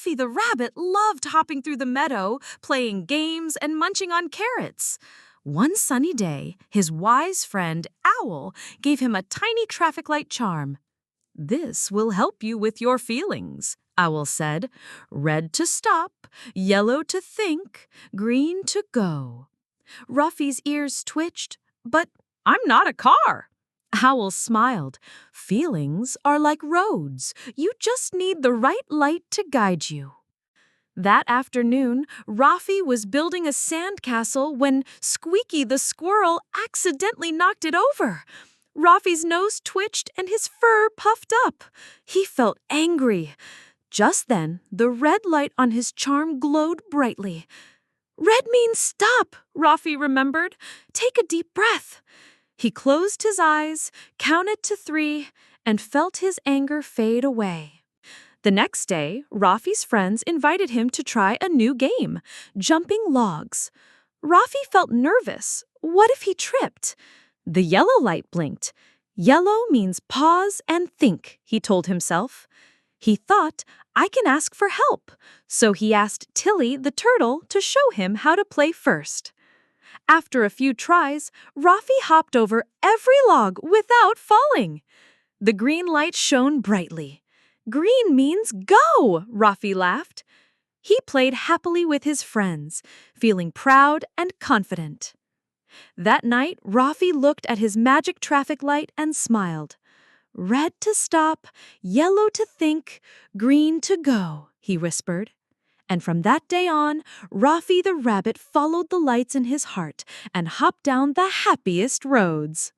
Rafi the Rabbit loved hopping through the meadow, playing games and munching on carrots. One sunny day, his wise friend, Owl, gave him a tiny traffic light charm. "This will help you with your feelings," Owl said. "Red to stop, yellow to think, green to go." Rafi's ears twitched. "But I'm not a car." Owl smiled. "Feelings are like roads. You just need the right light to guide you." That afternoon, Rafi was building a sandcastle when Squeaky the squirrel accidentally knocked it over. Rafi's nose twitched and his fur puffed up. He felt angry. Just then, the red light on his charm glowed brightly. "Red means stop," Rafi remembered. "Take a deep breath." He closed his eyes, counted to 3, and felt his anger fade away. The next day, Rafi's friends invited him to try a new game, jumping logs. Rafi felt nervous. What if he tripped? The yellow light blinked. "Yellow means pause and think," he told himself. He thought, "I can ask for help." So he asked Tilly the turtle to show him how to play first. After a few tries, Rafi hopped over every log without falling. The green light shone brightly. "Green means go," Rafi laughed. He played happily with his friends, feeling proud and confident. That night, Rafi looked at his magic traffic light and smiled. "Red to stop, yellow to think, green to go," he whispered. And from that day on, Rafi the Rabbit followed the lights in his heart and hopped down the happiest roads.